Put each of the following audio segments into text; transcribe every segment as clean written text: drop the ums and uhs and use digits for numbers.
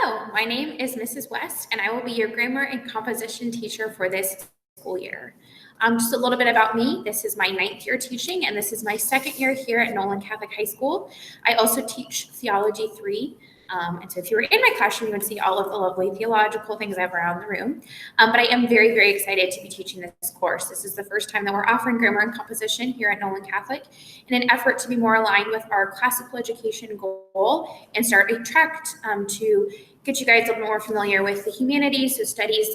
Hello, my name is Mrs. West, and I will be your grammar and composition teacher for this school year. Just a little bit about me. This is my 9th year teaching, and this is my 2nd year here at Nolan Catholic High School. I also teach Theology 3. And so if you were in my classroom, you would see all of the lovely theological things I have around the room. But I am very, very excited to be teaching this course. This is the first time that we're offering grammar and composition here at Nolan Catholic in an effort to be more aligned with our classical education goal and start a tract to get you guys a little more familiar with the humanities, so studies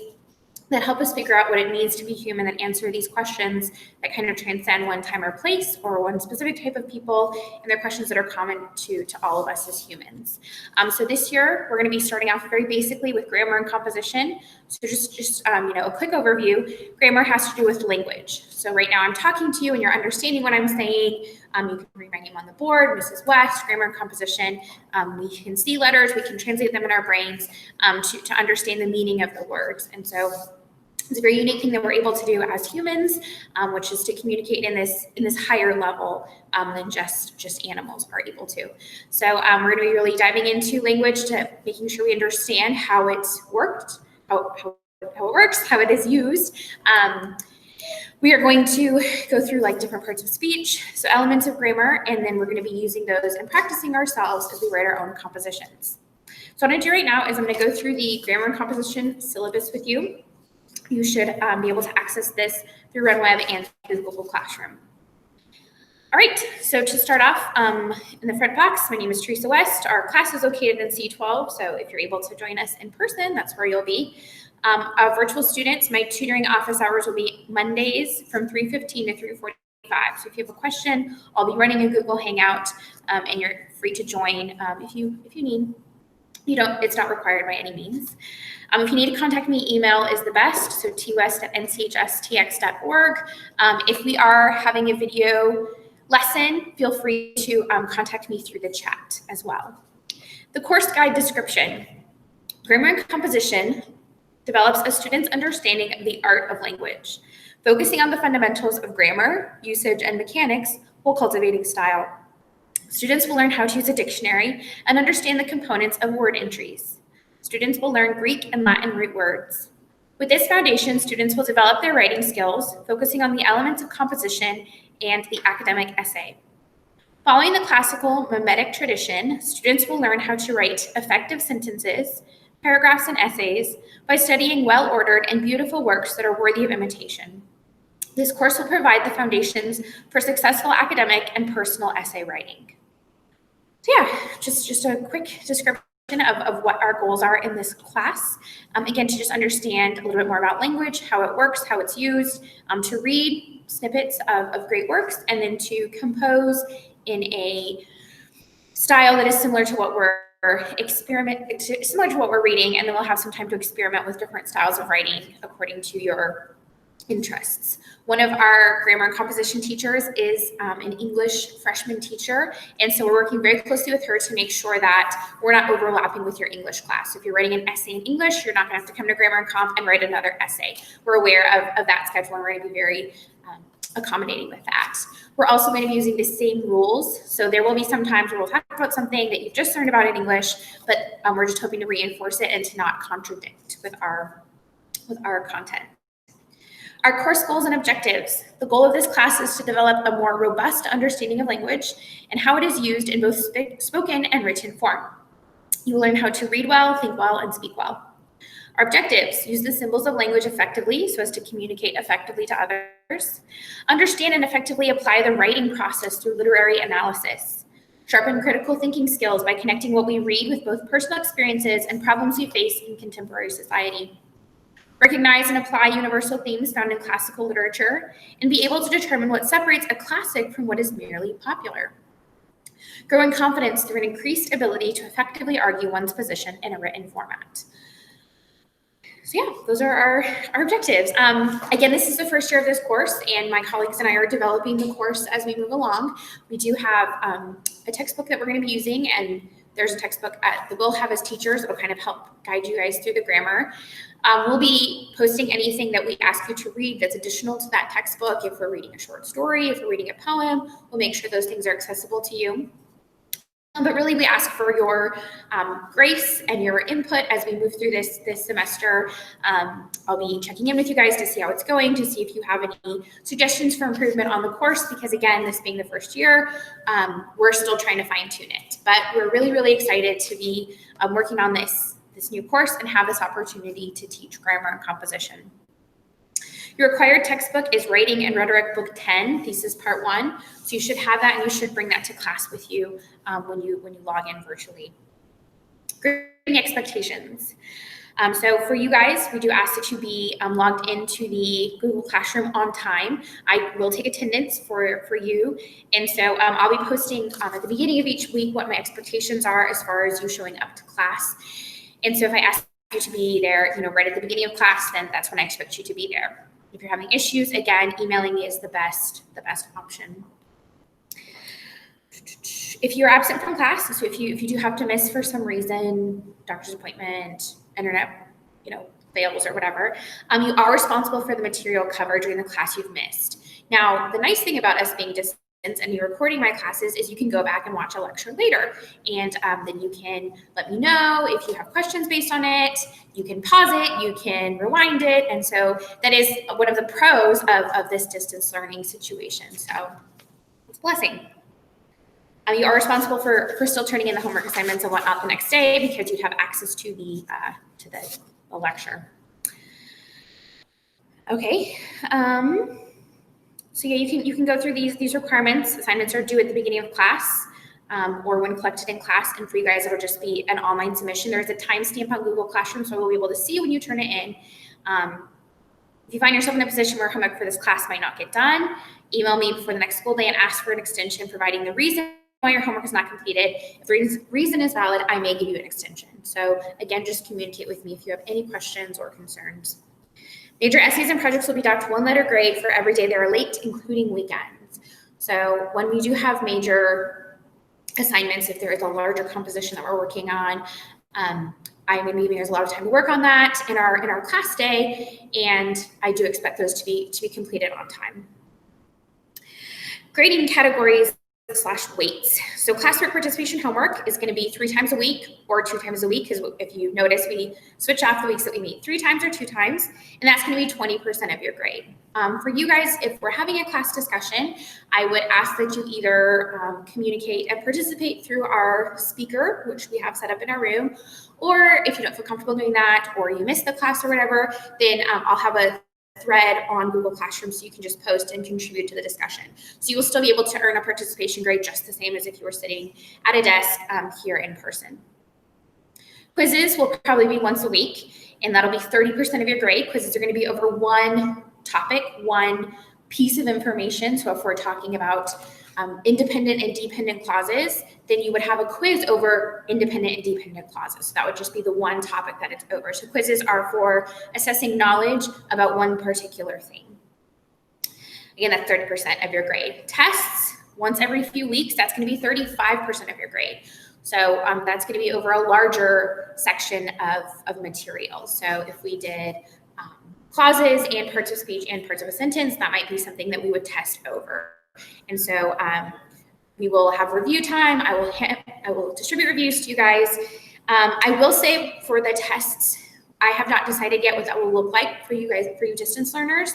that help us figure out what it means to be human and answer these questions that kind of transcend one time or place or one specific type of people, and they're questions that are common to all of us as humans. So this year, we're going to be starting off very basically with grammar and composition. So just a quick overview. Grammar has to do with language. So right now I'm talking to you and you're understanding what I'm saying. You can read my name on the board, Mrs. West, grammar and composition. We can see letters, we can translate them in our brains to understand the meaning of the words. And so it's a very unique thing that we're able to do as humans, which is to communicate in this higher level than just animals are able to. So we're going to be really diving into language to making sure we understand how it's worked, how it works, how it is used. We are going to go through different parts of speech, so elements of grammar, and then we're going to be using those and practicing ourselves as we write our own compositions. So what I'm going to do right now is I'm going to go through the grammar and composition syllabus with you. You should be able to access this through RunWeb and through Google Classroom. All right, so to start off, in the front box, my name is Teresa West. Our class is located in C12, so if you're able to join us in person, that's where you'll be. Our virtual students, my tutoring office hours will be Mondays from 3:15 to 3:45. So if you have a question, I'll be running a Google Hangout, and you're free to join if you need. It's not required by any means. If you need to contact me, email is the best, so twest@nchstx.org. If we are having a video lesson, feel free to contact me through the chat as well. The course guide description. Grammar and composition develops a student's understanding of the art of language, focusing on the fundamentals of grammar, usage, and mechanics while cultivating style. Students will learn how to use a dictionary and understand the components of word entries. Students will learn Greek and Latin root words. With this foundation, students will develop their writing skills, focusing on the elements of composition and the academic essay. Following the classical mimetic tradition, students will learn how to write effective sentences, paragraphs, and essays by studying well-ordered and beautiful works that are worthy of imitation. This course will provide the foundations for successful academic and personal essay writing. So yeah, just a quick description of what our goals are in this class. Again, to just understand a little bit more about language, how it works, how it's used, to read snippets of great works, and then to compose in a style that is similar to what we're reading, and then we'll have some time to experiment with different styles of writing according to your interests. One of our grammar and composition teachers is an English freshman teacher, and so we're working very closely with her to make sure that we're not overlapping with your English class. So if you're writing an essay in English, you're not going to have to come to grammar and comp and write another essay. We're aware of that schedule, and we're going to be very accommodating with that. We're also going to be using the same rules, so there will be some times where we'll talk about something that you've just learned about in English, but we're just hoping to reinforce it and to not contradict with our content. Our course goals and objectives. The goal of this class is to develop a more robust understanding of language and how it is used in both spoken and written form. You will learn how to read well, think well, and speak well. Our objectives: use the symbols of language effectively so as to communicate effectively to others. Understand and effectively apply the writing process through literary analysis. Sharpen critical thinking skills by connecting what we read with both personal experiences and problems we face in contemporary society. Recognize and apply universal themes found in classical literature, and be able to determine what separates a classic from what is merely popular. Grow in confidence through an increased ability to effectively argue one's position in a written format. So yeah, those are our objectives. Again, this is the first year of this course, and my colleagues and I are developing the course as we move along. We do have a textbook that we're going to be using, and there's a textbook that we'll have as teachers that will kind of help guide you guys through the grammar. We'll be posting anything that we ask you to read that's additional to that textbook. If we're reading a short story, if we're reading a poem, we'll make sure those things are accessible to you. But really, we ask for your grace and your input as we move through this semester. I'll be checking in with you guys to see how it's going, to see if you have any suggestions for improvement on the course, because again, this being the first year, we're still trying to fine tune it. But we're really, really excited to be working on this new course and have this opportunity to teach grammar and composition. Your required textbook is Writing and Rhetoric Book 10, Thesis Part 1. So you should have that, and you should bring that to class with you when you log in virtually. Grading expectations. So for you guys, we do ask that you be logged into the Google Classroom on time. I will take attendance for you. And so I'll be posting at the beginning of each week what my expectations are as far as you showing up to class. And so if I ask you to be there, right at the beginning of class, then that's when I expect you to be there. If you're having issues, again, emailing me is the best option. If you're absent from class, so if you do have to miss for some reason, doctor's appointment, internet, fails or whatever, you are responsible for the material covered during the class you've missed. Now, the nice thing about us being distance and you're recording my classes is you can go back and watch a lecture later, and then you can let me know if you have questions based on it. You can pause it, you can rewind it, and so that is one of the pros of this distance learning situation. So it's a blessing. You are responsible for still turning in the homework assignments and whatnot the next day because you'd have access to the lecture. Okay. So yeah, you can go through these requirements. Assignments are due at the beginning of class or when collected in class. And for you guys, it'll just be an online submission. There's a timestamp on Google Classroom, so we'll be able to see when you turn it in. If you find yourself in a position where homework for this class might not get done, email me before the next school day and ask for an extension, providing the reason why your homework is not completed. If the reason is valid, I may give you an extension. So again, just communicate with me if you have any questions or concerns. Major essays and projects will be docked 1 letter grade for every day they're late, including weekends. So when we do have major assignments, if there is a larger composition that we're working on, I'm going to be giving us a lot of time to work on that in our class day, and I do expect those to be completed on time. Grading categories / weights. So classwork participation homework is going to be 3 times a week or 2 times a week, because if you notice, we switch off the weeks that we meet 3 times or 2 times, and that's going to be 20% of your grade. For you guys, if we're having a class discussion, I would ask that you either communicate and participate through our speaker, which we have set up in our room, or if you don't feel comfortable doing that, or you missed the class or whatever, then I'll have a thread on Google Classroom so you can just post and contribute to the discussion. So you will still be able to earn a participation grade just the same as if you were sitting at a desk here in person. Quizzes will probably be once a week, and that'll be 30% of your grade. Quizzes are going to be over one topic, one piece of information. So if we're talking about independent and dependent clauses, then you would have a quiz over independent and dependent clauses. So that would just be the one topic that it's over. So quizzes are for assessing knowledge about one particular thing. Again, that's 30% of your grade. Tests, once every few weeks, that's going to be 35% of your grade. So that's going to be over a larger section of material. So if we did clauses and parts of speech and parts of a sentence, that might be something that we would test over. And so we will have review time. I will distribute reviews to you guys. I will say for the tests, I have not decided yet what that will look like for you guys, for you distance learners.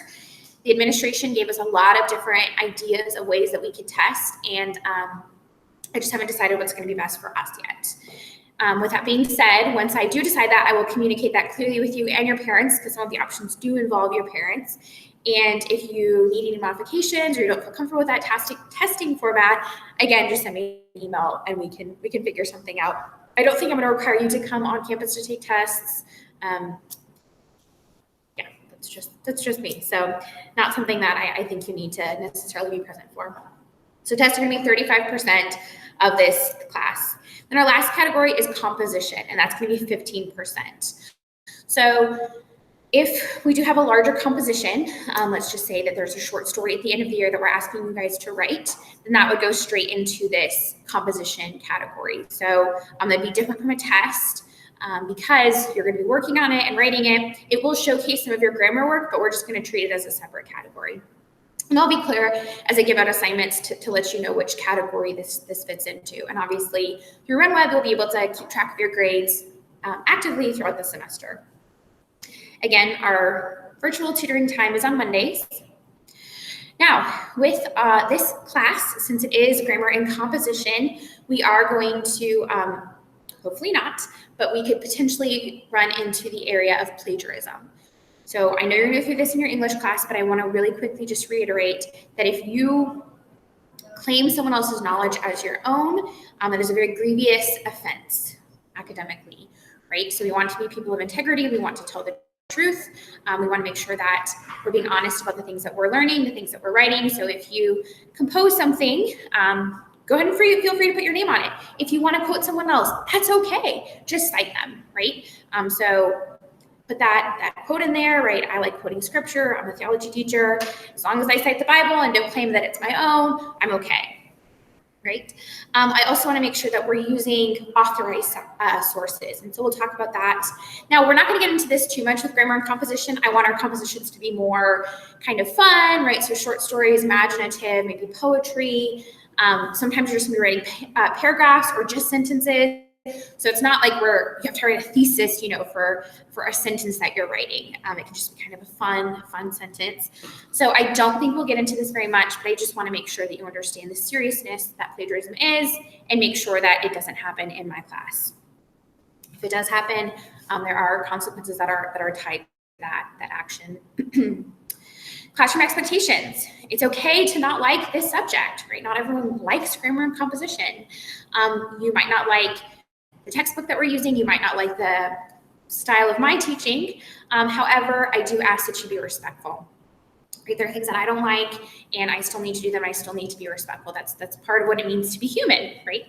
The administration gave us a lot of different ideas of ways that we could test, and I just haven't decided what's going to be best for us yet. With that being said, once I do decide that, I will communicate that clearly with you and your parents, because some of the options do involve your parents. And if you need any modifications or you don't feel comfortable with that testing format, again, just send me an email and we can figure something out. I don't think I'm going to require you to come on campus to take tests. Yeah, that's just me. So not something that I think you need to necessarily be present for. So tests are going to be 35% of this class. Then our last category is composition, and that's going to be 15%. So if we do have a larger composition, let's just say that there's a short story at the end of the year that we're asking you guys to write, then that would go straight into this composition category. So that'd be different from a test because you're going to be working on it and writing it. It will showcase some of your grammar work, but we're just going to treat it as a separate category. And I'll be clear as I give out assignments to let you know which category this fits into. And obviously, through RunWeb, you'll be able to keep track of your grades actively throughout the semester. Again, our virtual tutoring time is on Mondays. Now, with this class, since it is grammar and composition, we are going to, hopefully not, but we could potentially run into the area of plagiarism. So I know you're going to go through this in your English class, but I want to really quickly just reiterate that if you claim someone else's knowledge as your own, it is a very grievous offense academically, right? So we want to be people of integrity. We want to tell the truth. We want to make sure that we're being honest about the things that we're learning, the things that we're writing. So if you compose something, go ahead and feel free to put your name on it. If you want to quote someone else, that's okay. Just cite them, right? So put that quote in there, right? I like quoting scripture. I'm a theology teacher. As long as I cite the Bible and don't claim that it's my own, I'm okay, right? I also want to make sure that we're using authorized sources. And so we'll talk about that. Now, we're not going to get into this too much with grammar and composition. I want our compositions to be more kind of fun, right? So short stories, imaginative, maybe poetry. Sometimes you're just going to be writing paragraphs or just sentences. So it's not like you have to write a thesis, for a sentence that you're writing. It can just be kind of a fun sentence. So I don't think we'll get into this very much, but I just want to make sure that you understand the seriousness that plagiarism is and make sure that it doesn't happen in my class. If it does happen, there are consequences that are tied to that action. Classroom expectations. It's okay to not like this subject, right? Not everyone likes grammar and composition. You might not like the textbook that we're using. You might not like the style of my teaching. However, I do ask that you be respectful. Right? There are things that I don't like, and I still need to do them. I still need to be respectful. That's part of what it means to be human, right?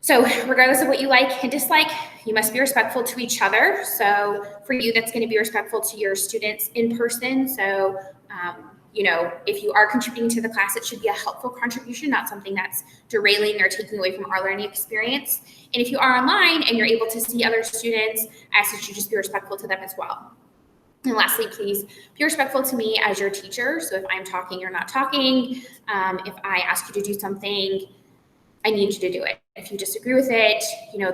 So regardless of what you like and dislike, you must be respectful to each other. So for you, that's going to be respectful to your students in person. So if you are contributing to the class, it should be a helpful contribution, not something that's derailing or taking away from our learning experience. And if you are online and you're able to see other students, I ask that you just be respectful to them as well. And lastly, please be respectful to me as your teacher. So if I'm talking, you're not talking. If I ask you to do something, I need you to do it. If you disagree with it,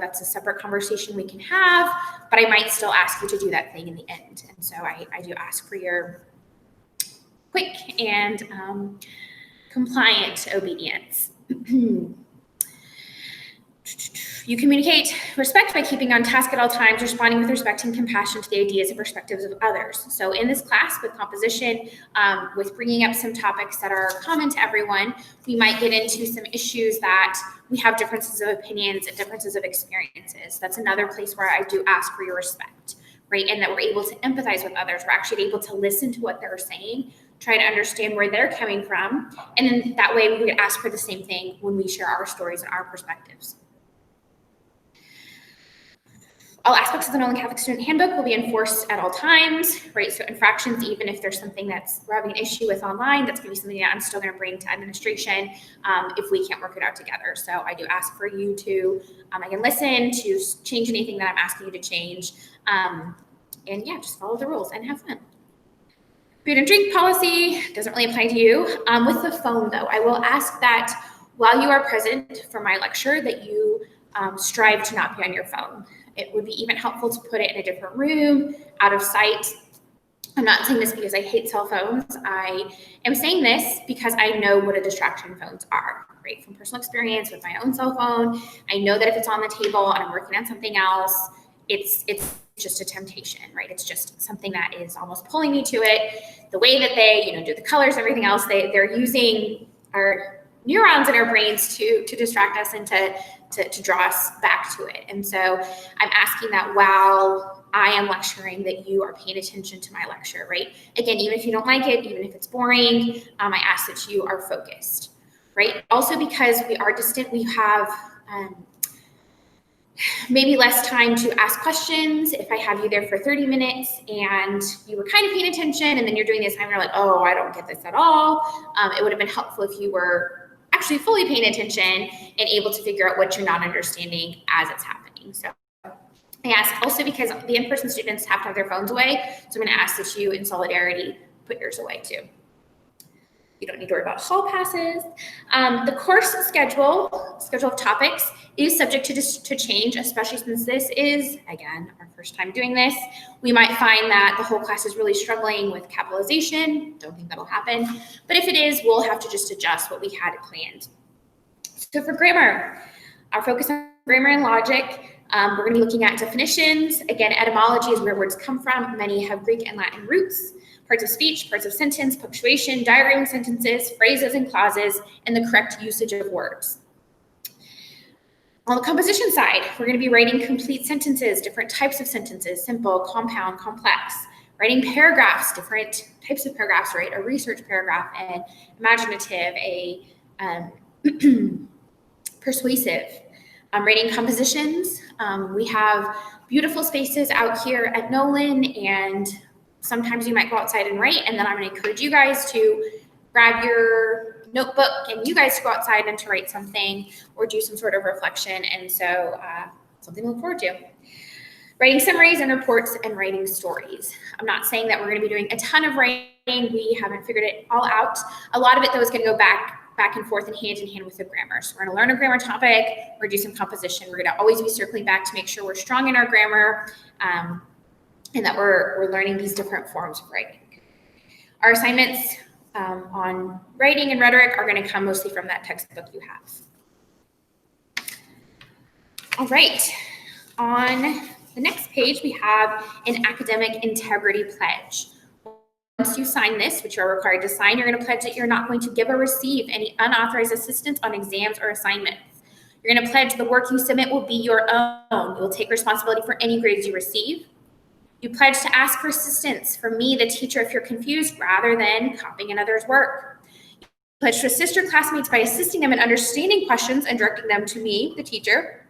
that's a separate conversation we can have, but I might still ask you to do that thing in the end. And so I do ask for your quick and compliant obedience. You communicate respect by keeping on task at all times, responding with respect and compassion to the ideas and perspectives of others. So in this class with composition, with bringing up some topics that are common to everyone, we might get into some issues that we have differences of opinions and differences of experiences. That's another place where I do ask for your respect, right? And that we're able to empathize with others. We're actually able to listen to what they're saying, try to understand where they're coming from. And then that way we would ask for the same thing when we share our stories and our perspectives. All aspects of the Nolan Catholic Student Handbook will be enforced at all times, right? So infractions, even if there's something we're having an issue with online, that's going to be something that I'm still going to bring to administration if we can't work it out together. So I do ask for you to, again, listen, to change anything that I'm asking you to change. And yeah, just follow the rules and have fun. Food and drink policy doesn't really apply to you. With the phone, though, I will ask that while you are present for my lecture, that you strive to not be on your phone. It would be even helpful to put it in a different room, out of sight. I'm not saying this because I hate cell phones. I am saying this because I know what a distraction phones are, right? From personal experience with my own cell phone, I know that if it's on the table and I'm working on something else, it's just a temptation, right? It's just something that is almost pulling me to it. The way that they, do the colors, everything else, they're using our neurons in our brains to distract us and to draw us back to it. And so I'm asking that while I am lecturing, that you are paying attention to my lecture, right? Again, even if you don't like it, even if it's boring, I ask that you are focused, right? Also, because we are distant, we have maybe less time to ask questions. If I have you there for 30 minutes and you were kind of paying attention and then you're doing this and you're like, oh, I don't get this at all. It would have been helpful if you were actually fully paying attention and able to figure out what you're not understanding as it's happening. So I ask also because the in-person students have to have their phones away. So I'm going to ask that you, in solidarity, put yours away too. You don't need to worry about hall passes. The course schedule of topics is subject to change, especially since this is, again, our first time doing this. We might find that the whole class is really struggling with capitalization. Don't think that'll happen. But if it is, we'll have to just adjust what we had planned. So for grammar, our focus on grammar and logic, we're going to be looking at definitions. Again, etymology is where words come from. Many have Greek and Latin roots. Parts of speech, parts of sentence, punctuation, diagramming sentences, phrases and clauses, and the correct usage of words. On the composition side, we're going to be writing complete sentences, different types of sentences, simple, compound, complex. Writing paragraphs, different types of paragraphs, right? A research paragraph, an imaginative, a persuasive. Writing compositions. We have beautiful spaces out here at Nolan, and sometimes you might go outside and write, and then I'm going to encourage you guys to grab your notebook and you guys to go outside and to write something or do some sort of reflection. And so something to look forward to. Writing summaries and reports and writing stories. I'm not saying that we're going to be doing a ton of writing. We haven't figured it all out. A lot of it, though, is going to go back and forth and hand in hand with the grammar. So we're going to learn a grammar topic, we're going to do some composition. We're going to always be circling back to make sure we're strong in our grammar, and that we're learning these different forms of writing. Our assignments on writing and rhetoric are going to come mostly from that textbook you have. All right, on the next page, we have an academic integrity pledge. Once you sign this, which you're required to sign, you're going to pledge that you're not going to give or receive any unauthorized assistance on exams or assignments. You're going to pledge the work you submit will be your own. You'll take responsibility for any grades you receive. You pledge to ask for assistance from me, the teacher, if you're confused, rather than copying another's work. You pledge to assist your classmates by assisting them in understanding questions and directing them to me, the teacher,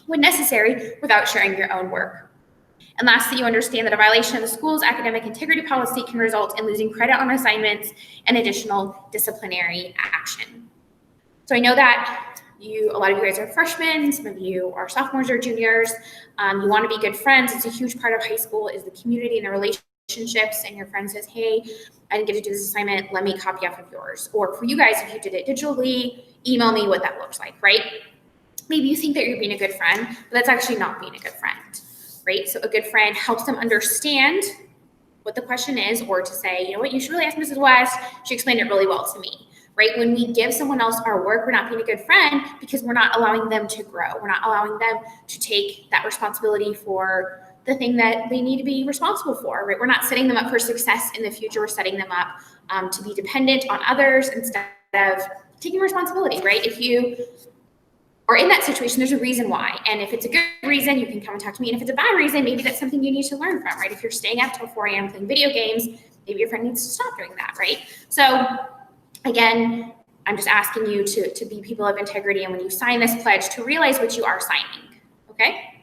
when necessary, without sharing your own work. And lastly, you understand that a violation of the school's academic integrity policy can result in losing credit on assignments and additional disciplinary action. So I know that a lot of you guys are freshmen, some of you are sophomores or juniors. You want to be good friends. It's a huge part of high school is the community and the relationships, and your friend says, hey, I didn't get to do this assignment, let me copy off of yours. Or for you guys, if you did it digitally, email me what that looks like, right? Maybe you think that you're being a good friend, but that's actually not being a good friend, right? So a good friend helps them understand what the question is, or to say, you know what, you should really ask Mrs. West. She explained it really well to me. Right? When we give someone else our work, we're not being a good friend because we're not allowing them to grow. We're not allowing them to take that responsibility for the thing that they need to be responsible for, right? We're not setting them up for success in the future. We're setting them up to be dependent on others instead of taking responsibility, right? If you are in that situation, there's a reason why. And if it's a good reason, you can come and talk to me. And if it's a bad reason, maybe that's something you need to learn from, right? If you're staying up till 4 a.m. playing video games, maybe your friend needs to stop doing that, right? So again, I'm just asking you to be people of integrity, and when you sign this pledge, to realize what you are signing, okay?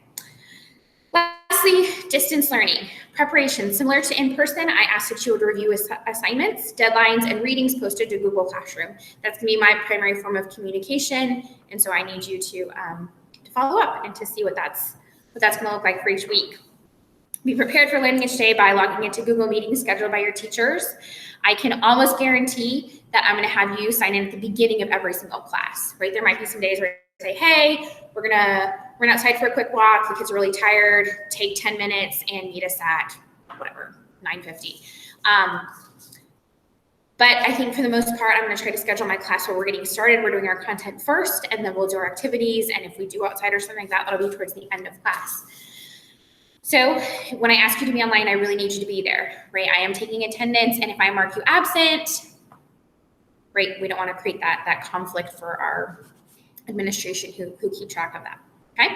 Lastly, distance learning. Preparation. Similar to in-person, I asked that you would review assignments, deadlines, and readings posted to Google Classroom. That's going to be my primary form of communication, and so I need you to follow up and to see what that's going to look like for each week. Be prepared for learning each day by logging into Google Meetings scheduled by your teachers. I can almost guarantee that I'm going to have you sign in at the beginning of every single class, right? There might be some days where I say, hey, we're going to run outside for a quick walk. The kids are really tired. Take 10 minutes and meet us at whatever, 9:50. But I think for the most part, I'm going to try to schedule my class where we're getting started. We're doing our content first, and then we'll do our activities. And if we do outside or something like that, that'll be towards the end of class. So when I ask you to be online, I really need you to be there, right? I am taking attendance, and if I mark you absent, right, we don't want to create that conflict for our administration who keep track of that, okay?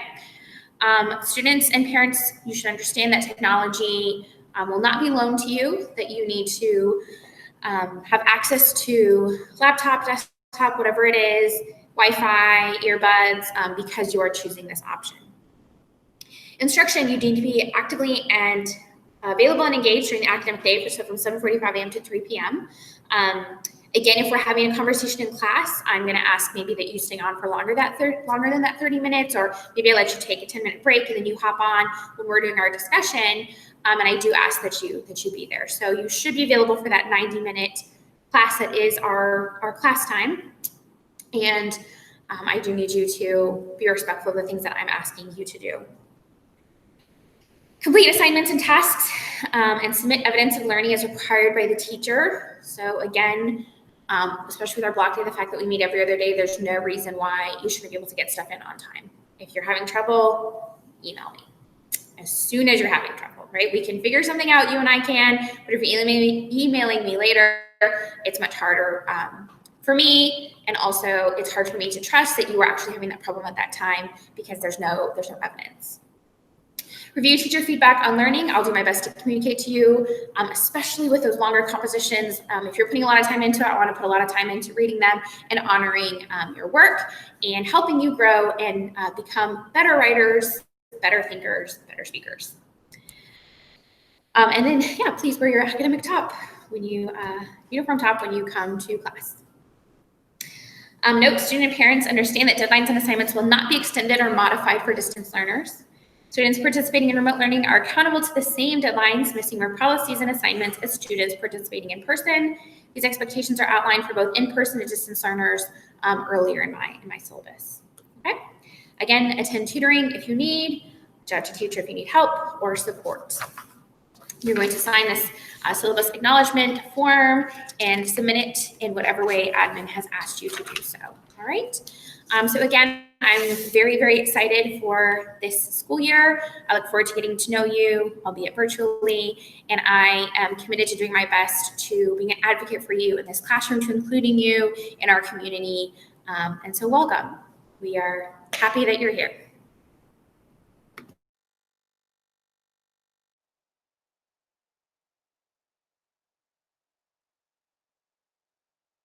Students and parents, you should understand that technology will not be loaned to you, that you need to have access to laptop, desktop, whatever it is, Wi-Fi, earbuds, because you are choosing this option. Instruction, you need to be actively and available and engaged during the academic day, so from 7:45 a.m. to 3 p.m. Again, if we're having a conversation in class, I'm going to ask maybe that you stay on for longer than that 30 minutes, or maybe I let you take a 10-minute break and then you hop on when we're doing our discussion. And I do ask that you be there. So you should be available for that 90-minute class that is our class time. And I do need you to be respectful of the things that I'm asking you to do. Complete assignments and tasks and submit evidence of learning as required by the teacher. So again, especially with our block day, the fact that we meet every other day, there's no reason why you shouldn't be able to get stuff in on time. If you're having trouble, email me as soon as you're having trouble, right? We can figure something out, you and I can, but if you're emailing me later, it's much harder for me, and also it's hard for me to trust that you were actually having that problem at that time because there's no evidence. Review teacher feedback on learning. I'll do my best to communicate to you, especially with those longer compositions. If you're putting a lot of time into it, I want to put a lot of time into reading them and honoring your work and helping you grow and become better writers, better thinkers, better speakers. And then, yeah, please wear your academic top when you, uniform top when you come to class. Note, student and parents understand that deadlines and assignments will not be extended or modified for distance learners. Students participating in remote learning are accountable to the same deadlines, missing more policies and assignments as students participating in person. These expectations are outlined for both in-person and distance learners earlier in my syllabus. Okay. Again, attend tutoring if you need, judge a teacher if you need help or support. You're going to sign this syllabus acknowledgement form and submit it in whatever way admin has asked you to do so. All right. So again, I'm very, very excited for this school year. I look forward to getting to know you, albeit virtually, and I am committed to doing my best to being an advocate for you in this classroom, to including you in our community. And so welcome. We are happy that you're here.